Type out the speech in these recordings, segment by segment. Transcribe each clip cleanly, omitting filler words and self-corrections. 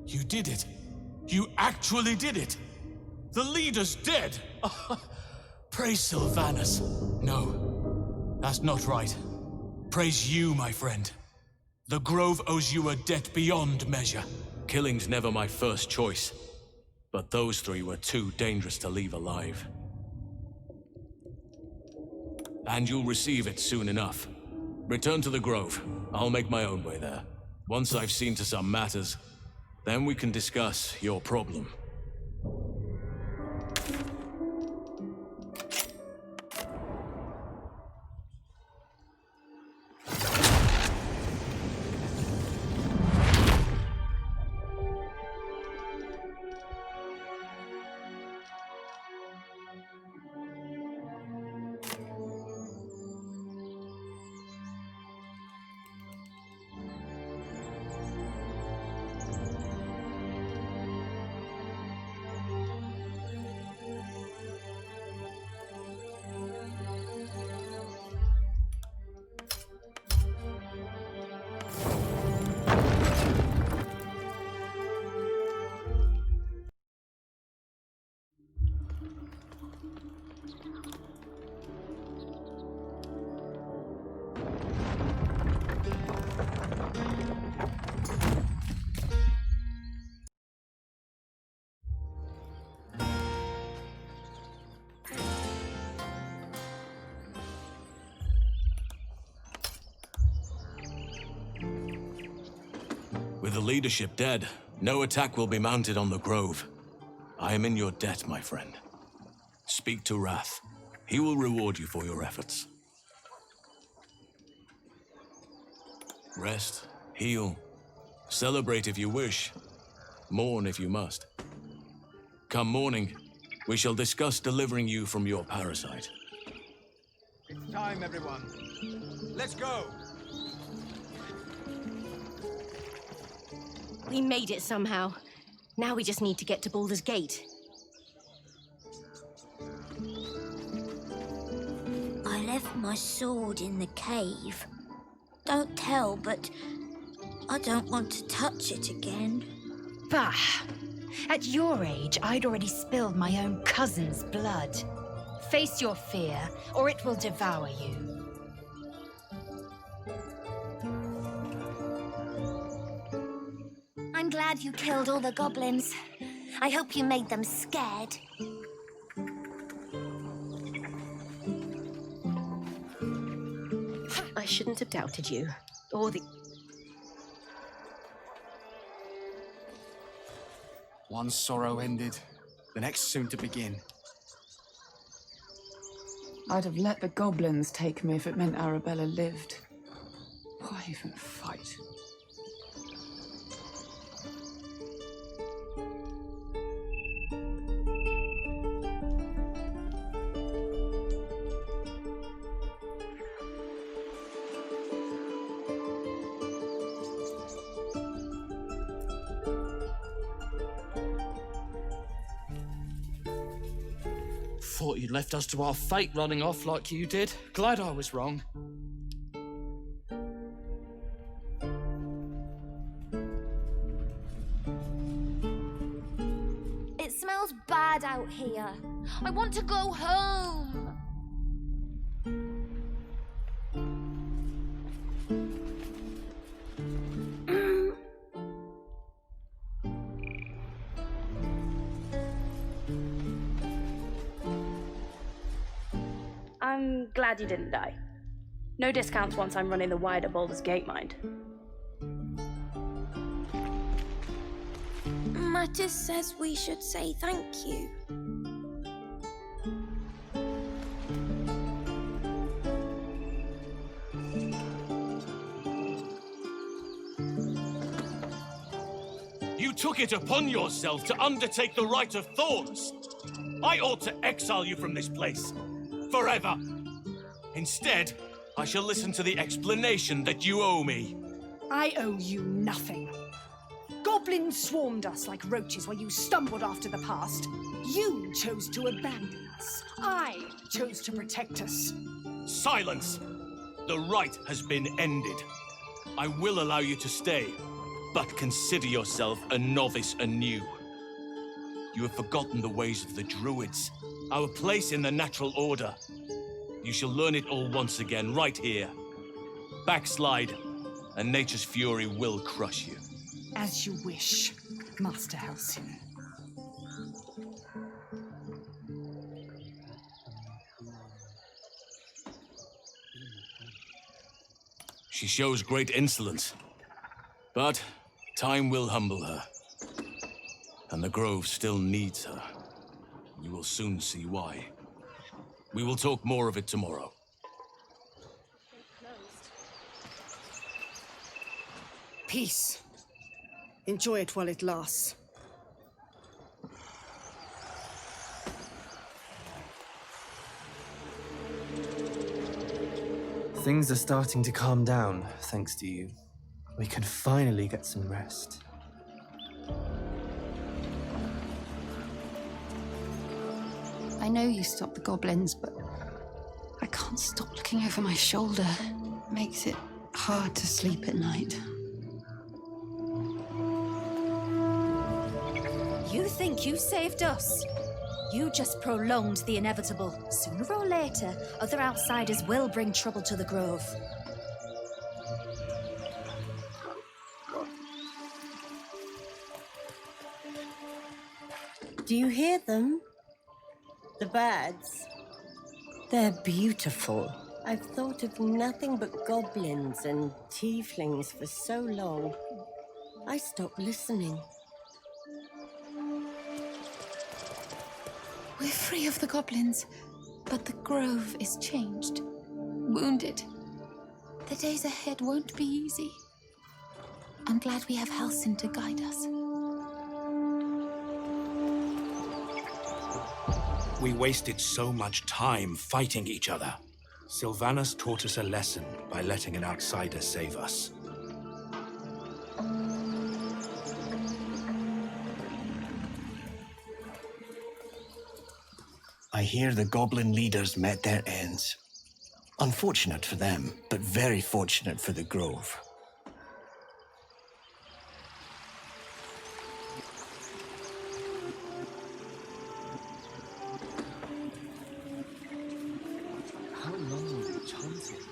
You did it. You actually did it. The leader's dead. Praise Sylvanus. No, that's not right. Praise you, my friend. The Grove owes you a debt beyond measure. Killing's never my first choice, but those three were too dangerous to leave alive. And you'll receive it soon enough. Return to the Grove. I'll make my own way there. Once I've seen to some matters, then we can discuss your problem. With the leadership dead, no attack will be mounted on the Grove. I am in your debt, my friend. Speak to Wrath. He will reward you for your efforts. Rest, heal, celebrate if you wish, mourn if you must. Come morning, we shall discuss delivering you from your parasite. It's time, everyone. Let's go! We made it somehow. Now we just need to get to Baldur's Gate. I left my sword in the cave. Don't tell, but I don't want to touch it again. Bah! At your age, I'd already spilled my own cousin's blood. Face your fear, or it will devour you. I'm glad you killed all the goblins. I hope you made them scared. I shouldn't have doubted you. Or the... One sorrow ended, the next soon to begin. I'd have let the goblins take me if it meant Arabella lived. Why even fight? Thought you'd left us to our fate running off like you did. Glad I was wrong. It smells bad out here. I want to go home. I'm glad you didn't die. No discounts once I'm running the wider Baldur's Gate, mind. Mattis says we should say thank you. You took it upon yourself to undertake the Rite of Thorns. I ought to exile you from this place. Forever. Instead, I shall listen to the explanation that you owe me. I owe you nothing. Goblins swarmed us like roaches while you stumbled after the past. You chose to abandon us. I chose to protect us. Silence! The rite has been ended. I will allow you to stay, but consider yourself a novice anew. You have forgotten the ways of the druids, our place in the natural order. You shall learn it all once again, right here. Backslide, and nature's fury will crush you. As you wish, Master Halsin. She shows great insolence, but time will humble her. And the Grove still needs her. You will soon see why. We will talk more of it tomorrow. Peace. Enjoy it while it lasts. Things are starting to calm down, thanks to you. We can finally get some rest. I know you stopped the goblins, but I can't stop looking over my shoulder. It makes it hard to sleep at night. You think you saved us? You just prolonged the inevitable. Sooner or later, other outsiders will bring trouble to the Grove. Do you hear them? The birds. They're beautiful. I've thought of nothing but goblins and tieflings for so long. I stopped listening. We're free of the goblins, but the Grove is changed. Wounded. The days ahead won't be easy. I'm glad we have Halsin to guide us. We wasted so much time fighting each other. Sylvanas taught us a lesson by letting an outsider save us. I hear the goblin leaders met their ends. Unfortunate for them, but very fortunate for the Grove. How long were we chanting?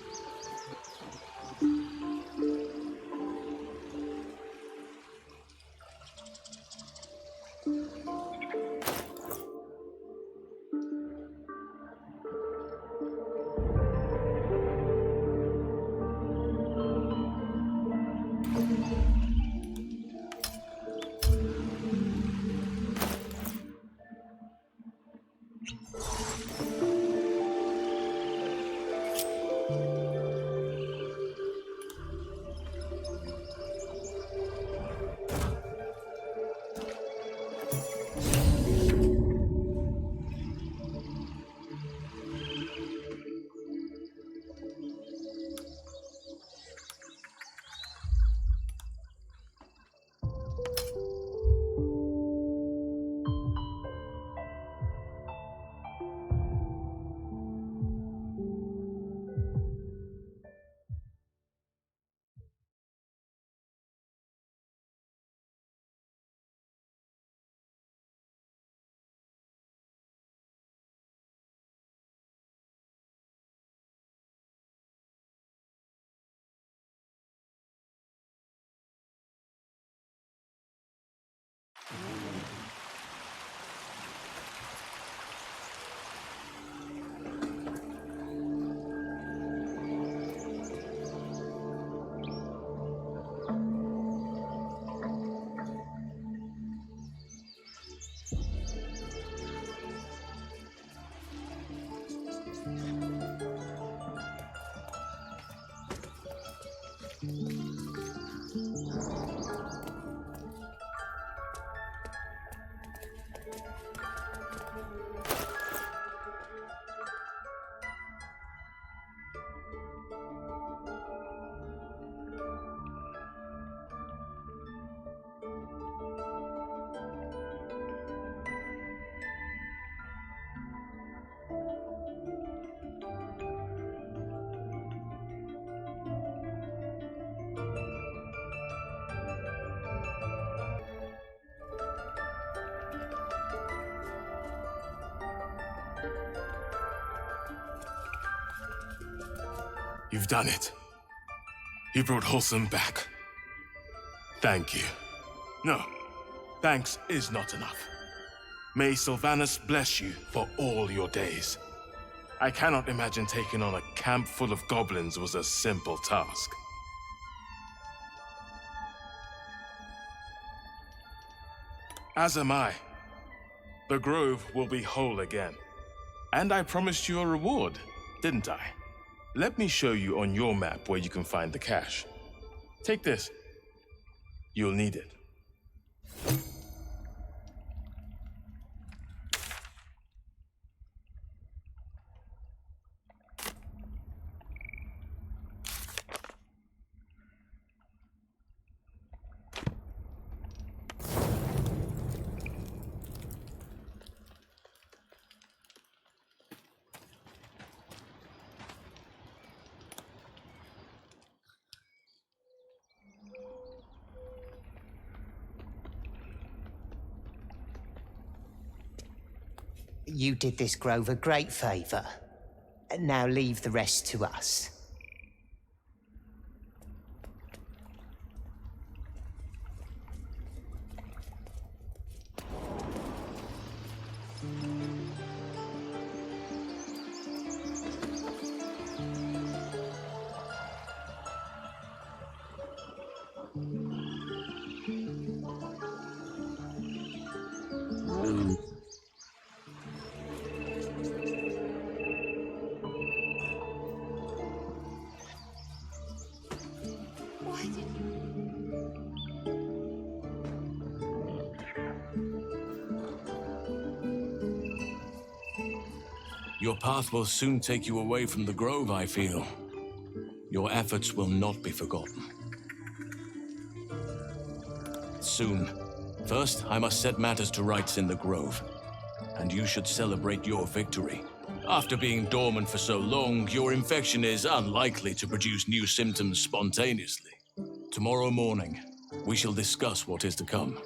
You've done it. You brought Halsin back. Thank you. No, thanks is not enough. May Sylvanas bless you for all your days. I cannot imagine taking on a camp full of goblins was a simple task. As am I. The grove will be whole again. And I promised you a reward, didn't I? Let me show you on your map where you can find the cache. Take this. You'll need it. You did this grove a great favor. Now leave the rest to us. Your path will soon take you away from the grove, I feel. Your efforts will not be forgotten. Soon. First, I must set matters to rights in the grove. And you should celebrate your victory. After being dormant for so long, your infection is unlikely to produce new symptoms spontaneously. Tomorrow morning, we shall discuss what is to come.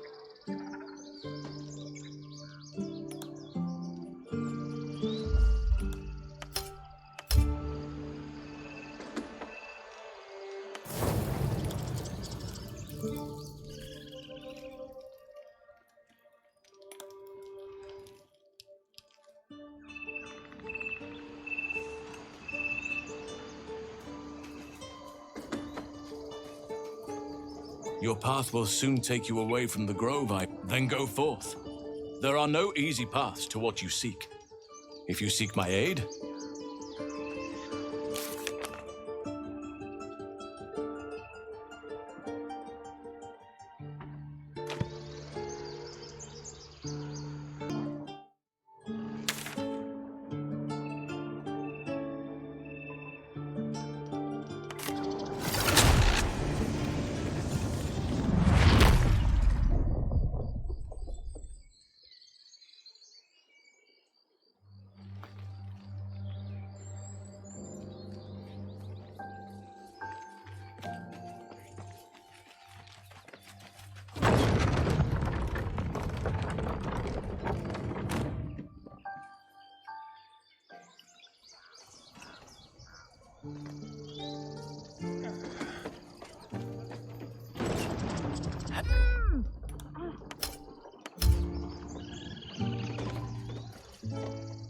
Your path will soon take you away from the grove, then go forth. There are no easy paths to what you seek. If you seek my aid,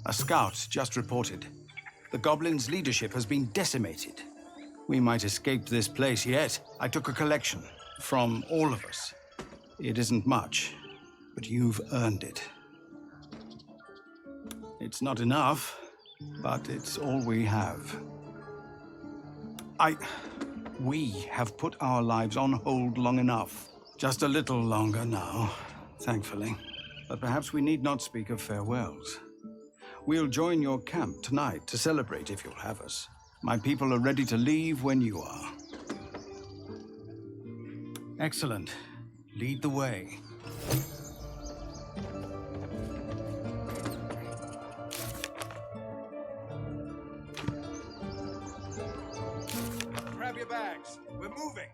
A scout just reported. The goblins' leadership has been decimated. We might escape this place yet. I took a collection from all of us. It isn't much, but you've earned it. It's not enough, but it's all we have. We have put our lives on hold long enough. Just a little longer now, thankfully. But perhaps we need not speak of farewells. We'll join your camp tonight to celebrate if you'll have us. My people are ready to leave when you are. Excellent. Lead the way. Grab your bags. We're moving.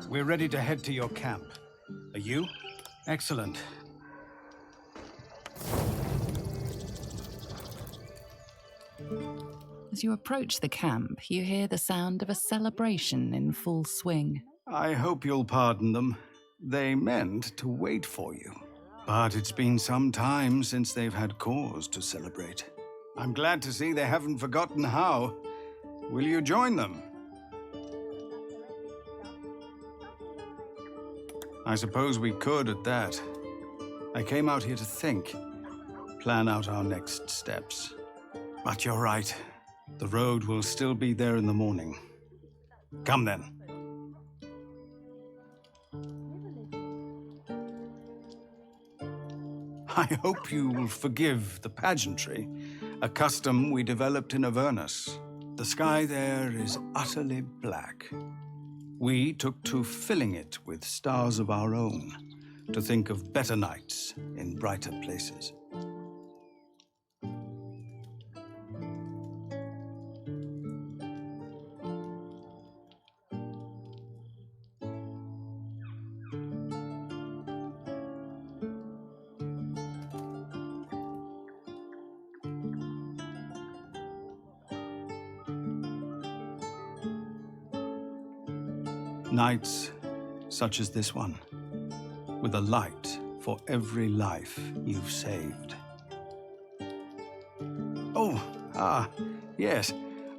We're ready to head to your camp. Are you? Excellent. As you approach the camp, you hear the sound of a celebration in full swing. I hope you'll pardon them. They meant to wait for you. But it's been some time since they've had cause to celebrate. I'm glad to see they haven't forgotten how. Will you join them? I suppose we could at that. I came out here to think, plan out our next steps. But you're right. The road will still be there in the morning. Come then. I hope you will forgive the pageantry, a custom we developed in Avernus. The sky there is utterly black. We took to filling it with stars of our own, to think of better nights in brighter places. Nights such as this one, with a light for every life you've saved. Yes.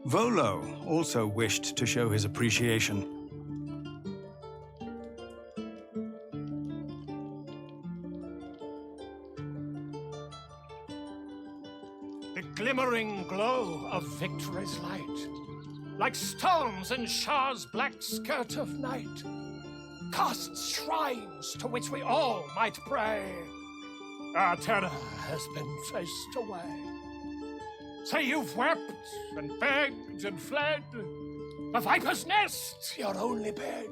Volo also wished to show his appreciation. The glimmering glow of victory's light, like stones in Shah's black skirt of night, casts shrines to which we all might pray. Our terror has been chased away. Say you've wept and begged and fled, a viper's nest, your only bed.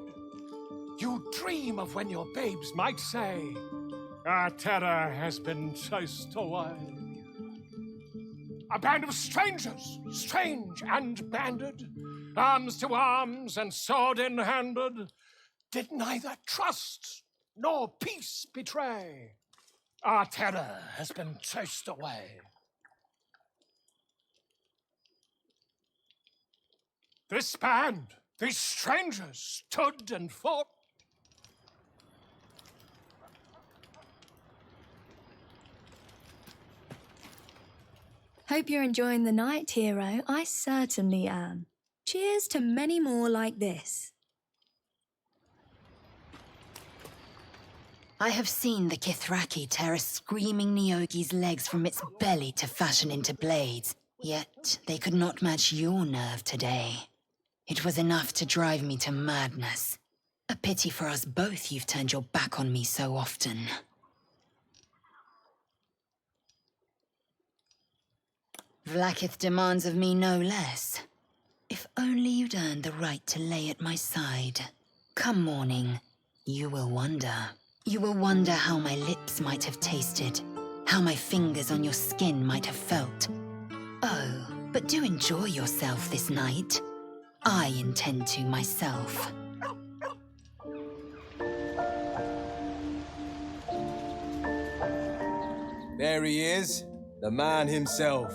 You dream of when your babes might say, our terror has been chased away. A band of strangers, strange and banded, arms to arms and sword in handed, did neither trust nor peace betray. Our terror has been chased away. This band, these strangers, stood and fought. Hope you're enjoying the night, hero. I certainly am. Cheers to many more like this. I have seen the Kithraki tear a screaming Nyogi's legs from its belly to fashion into blades, yet they could not match your nerve today. It was enough to drive me to madness. A pity for us both you've turned your back on me so often. Vlaakith demands of me no less. If only you'd earned the right to lay at my side. Come morning, you will wonder. You will wonder how my lips might have tasted, how my fingers on your skin might have felt. Oh, but do enjoy yourself this night. I intend to myself. There he is, the man himself.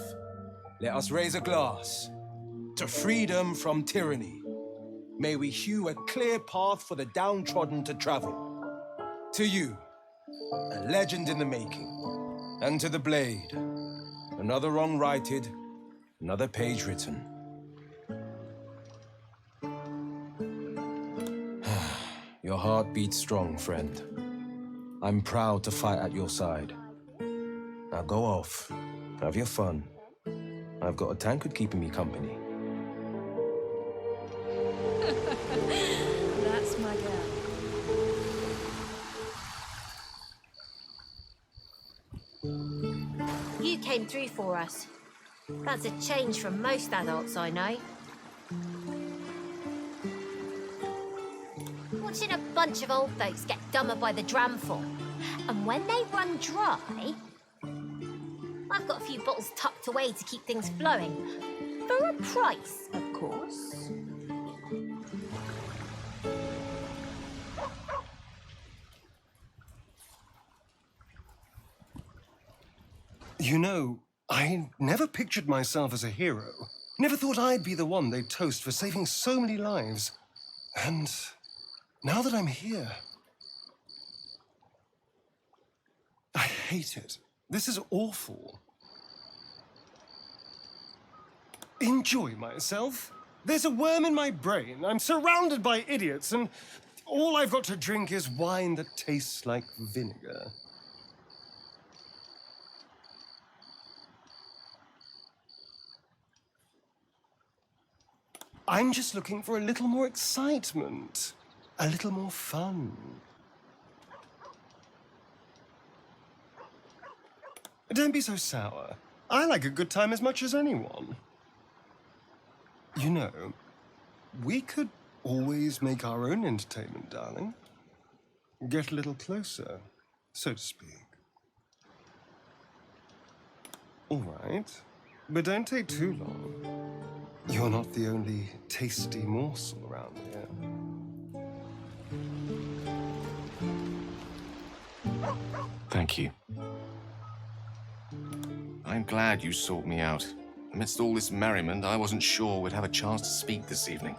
Let us raise a glass to freedom from tyranny. May we hew a clear path for the downtrodden to travel. To you, a legend in the making, and to the blade, another wrong righted, another page written. Your heart beats strong, friend. I'm proud to fight at your side. Now go off, have your fun. I've got a tankard keeping me company. That's my girl. You came through for us. That's a change from most adults I know. Watching a bunch of old folks get dumber by the dramful. And when they run dry, I've got a few bottles tucked away to keep things flowing. For a price, of course. You know, I never pictured myself as a hero. Never thought I'd be the one they'd toast for saving so many lives. And now that I'm here, I hate it. This is awful. Enjoy myself? There's a worm in my brain. I'm surrounded by idiots, and all I've got to drink is wine that tastes like vinegar. I'm just looking for a little more excitement, a little more fun. Don't be so sour. I like a good time as much as anyone. You know, we could always make our own entertainment, darling. Get a little closer, so to speak. All right, but don't take too long. You're not the only tasty morsel around here. Thank you. I'm glad you sought me out. Amidst all this merriment, I wasn't sure we'd have a chance to speak this evening.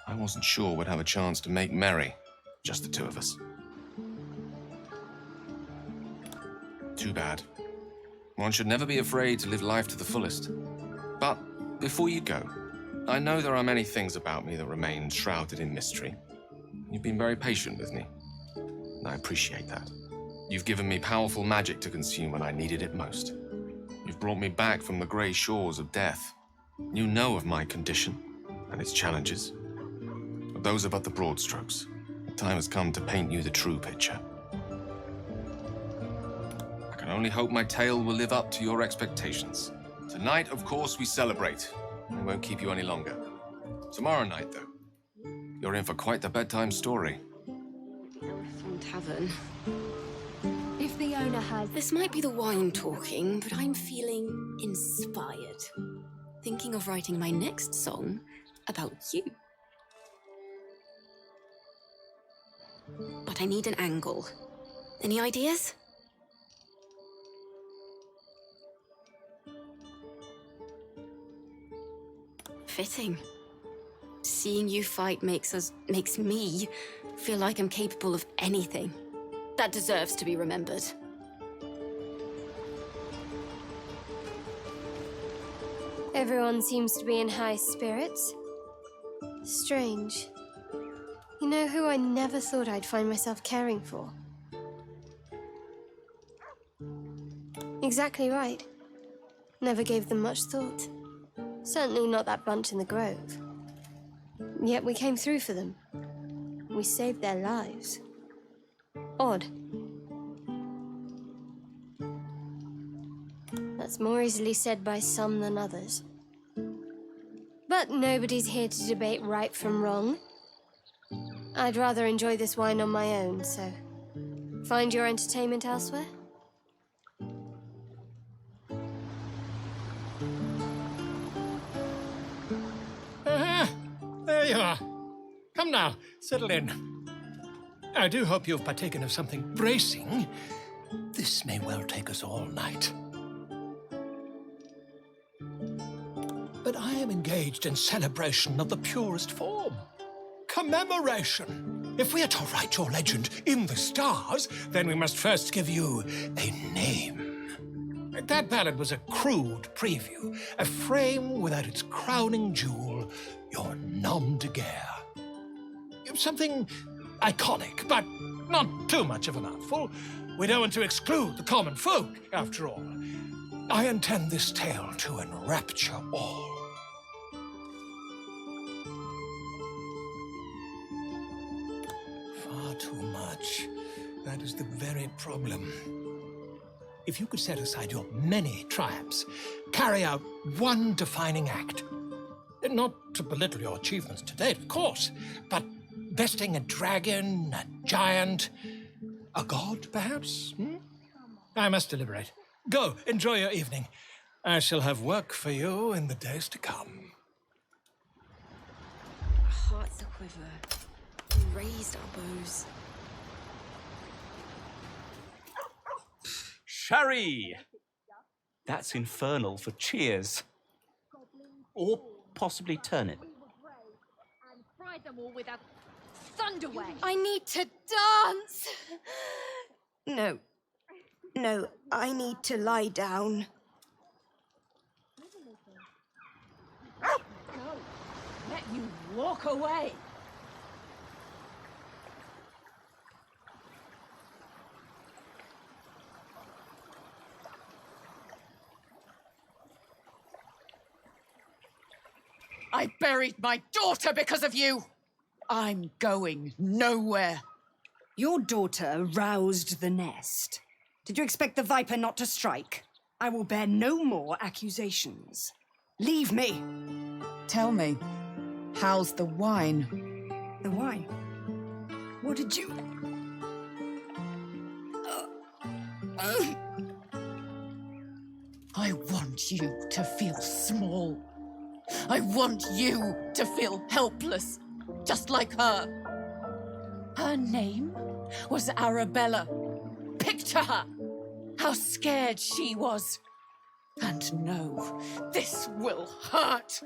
I wasn't sure we'd have a chance to make merry. Just the two of us. Too bad. One should never be afraid to live life to the fullest. But before you go, I know there are many things about me that remain shrouded in mystery. You've been very patient with me, and I appreciate that. You've given me powerful magic to consume when I needed it most. You've brought me back from the grey shores of death. You know of my condition and its challenges. But those are but the broad strokes. The time has come to paint you the true picture. I can only hope my tale will live up to your expectations. Tonight, of course, we celebrate. I won't keep you any longer. Tomorrow night, though, you're in for quite the bedtime story. From tavern. If the owner has... This might be the wine talking, but I'm feeling inspired. Thinking of writing my next song about you. But I need an angle. Any ideas? Fitting. Seeing you fight makes me feel like I'm capable of anything. That deserves to be remembered. Everyone seems to be in high spirits. Strange. You know who I never thought I'd find myself caring for? Exactly right. Never gave them much thought. Certainly not that bunch in the grove. Yet we came through for them. We saved their lives. Odd. That's more easily said by some than others. But nobody's here to debate right from wrong. I'd rather enjoy this wine on my own, so find your entertainment elsewhere. There you are. Come now, settle in. I do hope you've partaken of something bracing. This may well take us all night. But I am engaged in celebration of the purest form. Commemoration. If we are to write your legend in the stars, then we must first give you a name. That ballad was a crude preview, a frame without its crowning jewel, your nom de guerre. Something iconic, but not too much of a mouthful. We don't want to exclude the common folk, after all. I intend this tale to enrapture all. Far too much. That is the very problem. If you could set aside your many triumphs, carry out one defining act, not to belittle your achievements to date, of course, but besting a dragon, a giant, a god, perhaps? I must deliberate. Go, enjoy your evening. I shall have work for you in the days to come. Our hearts aquiver. We raised our bows. Sherry! That's infernal for cheers. Or possibly turnip. Fried them all with a thunderwave. I need to dance! No. No, I need to lie down. No, let you walk away. I buried my daughter because of you! I'm going nowhere. Your daughter roused the nest. Did you expect the viper not to strike? I will bear no more accusations. Leave me. Tell me, how's the wine? The wine? What did you... I want you to feel small. I want you to feel helpless, just like her. Her name was Arabella. Picture her, how scared she was. And no, this will hurt.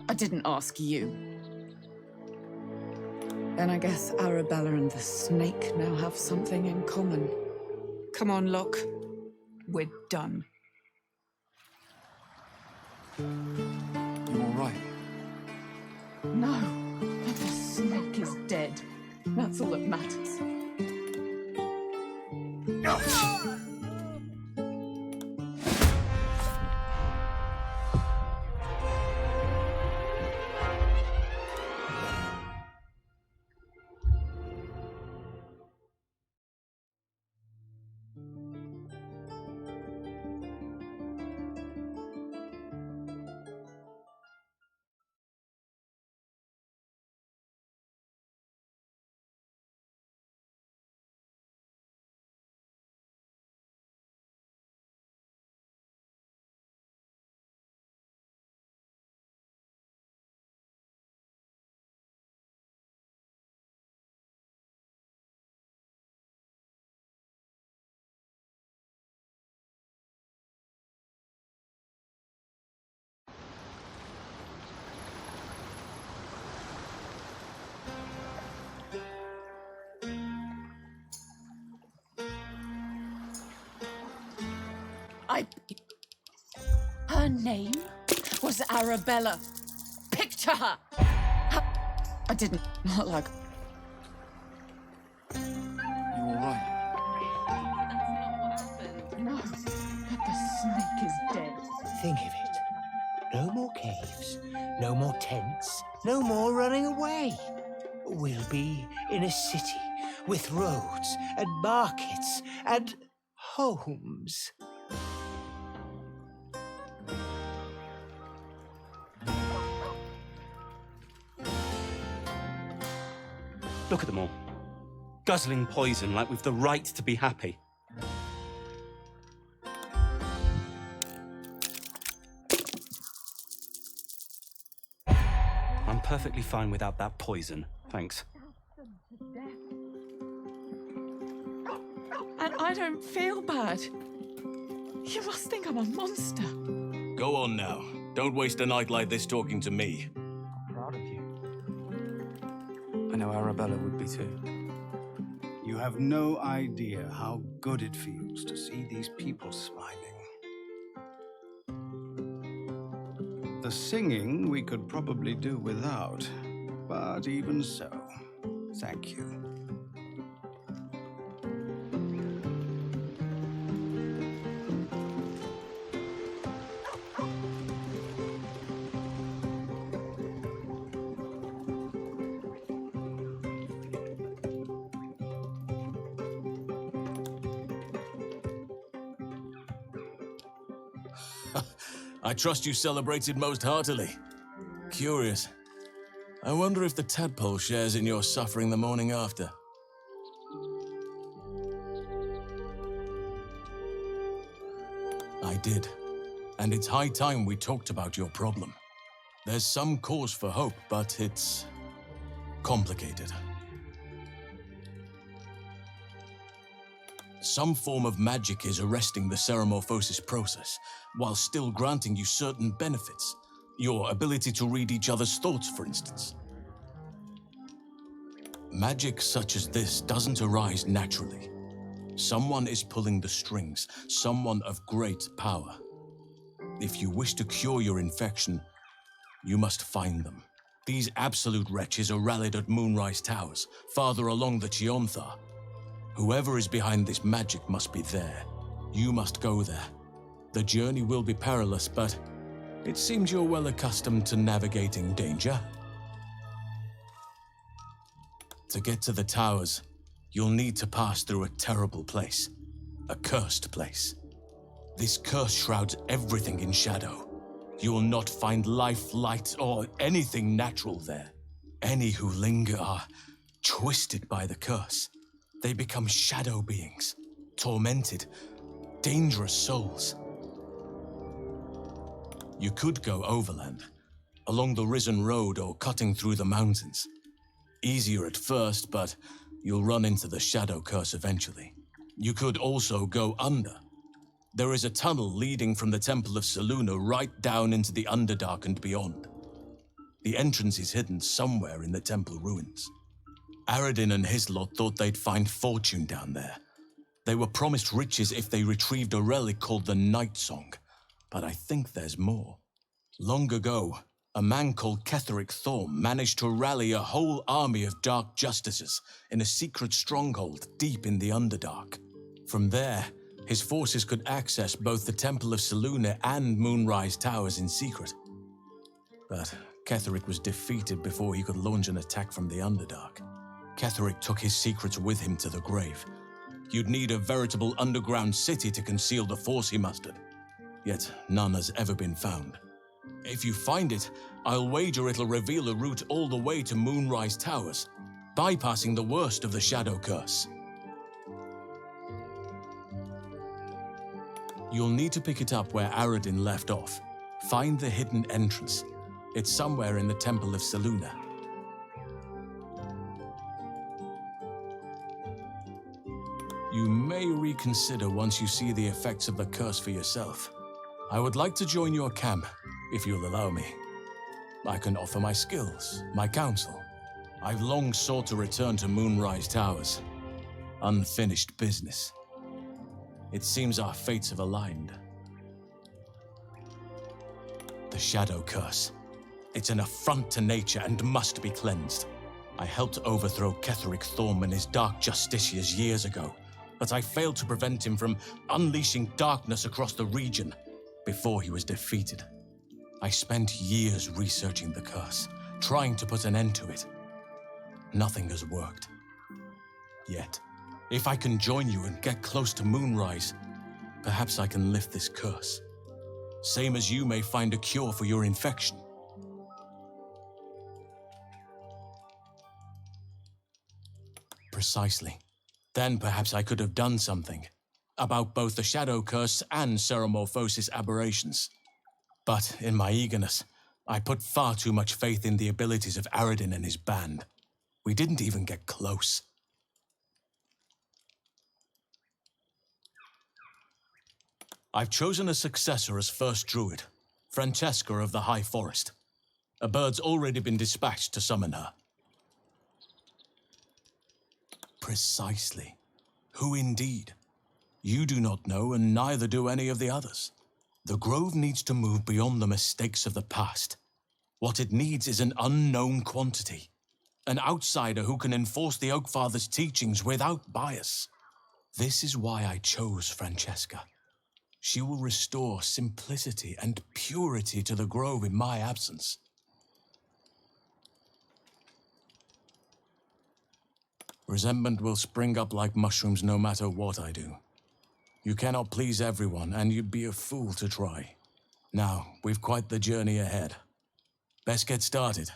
I didn't ask you. Then I guess Arabella and the snake now have something in common. Come on, Locke. We're done. You all right? No, but the snake is dead. That's all that matters. Her name was Arabella. Picture her. I didn't, not like... You all right? No, but the snake is dead. Think of it. No more caves, no more tents, no more running away. We'll be in a city with roads and markets and homes. Look at them all. Guzzling poison like we've the right to be happy. I'm perfectly fine without that poison, thanks. And I don't feel bad. You must think I'm a monster. Go on now. Don't waste a night like this talking to me. I'm proud of you. I know Arabella would be too. You have no idea how good it feels to see these people smiling. The singing we could probably do without, but even so, thank you. I trust you celebrated most heartily. Curious. I wonder if the tadpole shares in your suffering the morning after. I did. And it's high time we talked about your problem. There's some cause for hope, but it's complicated. Some form of magic is arresting the ceremorphosis process, while still granting you certain benefits. Your ability to read each other's thoughts, for instance. Magic such as this doesn't arise naturally. Someone is pulling the strings, someone of great power. If you wish to cure your infection, you must find them. These absolute wretches are rallied at Moonrise Towers, farther along the Chiontha. Whoever is behind this magic must be there. You must go there. The journey will be perilous, but it seems you're well accustomed to navigating danger. To get to the towers, you'll need to pass through a terrible place. A cursed place. This curse shrouds everything in shadow. You will not find life, light, or anything natural there. Any who linger are twisted by the curse. They become shadow beings, tormented, dangerous souls. You could go overland, along the Risen Road or cutting through the mountains. Easier at first, but you'll run into the shadow curse eventually. You could also go under. There is a tunnel leading from the Temple of Selûne right down into the Underdark and beyond. The entrance is hidden somewhere in the temple ruins. Aradin and his lot thought they'd find fortune down there. They were promised riches if they retrieved a relic called the Night Song, but I think there's more. Long ago, a man called Ketheric Thorm managed to rally a whole army of dark justices in a secret stronghold deep in the Underdark. From there, his forces could access both the Temple of Selûne and Moonrise Towers in secret. But Ketheric was defeated before he could launch an attack from the Underdark. Ketheric took his secrets with him to the grave. You'd need a veritable underground city to conceal the force he mustered. Yet none has ever been found. If you find it, I'll wager it'll reveal a route all the way to Moonrise Towers, bypassing the worst of the Shadow Curse. You'll need to pick it up where Aradin left off. Find the hidden entrance. It's somewhere in the Temple of Selûne. You may reconsider once you see the effects of the curse for yourself. I would like to join your camp, if you'll allow me. I can offer my skills, my counsel. I've long sought to return to Moonrise Towers. Unfinished business. It seems our fates have aligned. The Shadow Curse. It's an affront to nature and must be cleansed. I helped overthrow Ketheric Thorm and his dark justiciars years ago, but I failed to prevent him from unleashing darkness across the region before he was defeated. I spent years researching the curse, trying to put an end to it. Nothing has worked. Yet, if I can join you and get close to Moonrise, perhaps I can lift this curse. Same as you may find a cure for your infection. Precisely. Then perhaps I could have done something about both the Shadow Curse and Ceremorphosis aberrations. But in my eagerness, I put far too much faith in the abilities of Aradin and his band. We didn't even get close. I've chosen a successor as first druid, Francesca of the High Forest. A bird's already been dispatched to summon her. Precisely. Who indeed? You do not know, and neither do any of the others. The Grove needs to move beyond the mistakes of the past. What it needs is an unknown quantity. An outsider who can enforce the Oakfather's teachings without bias. This is why I chose Francesca. She will restore simplicity and purity to the Grove in my absence. Resentment will spring up like mushrooms no matter what I do. You cannot please everyone, and you'd be a fool to try. Now, we've quite the journey ahead. Best get started.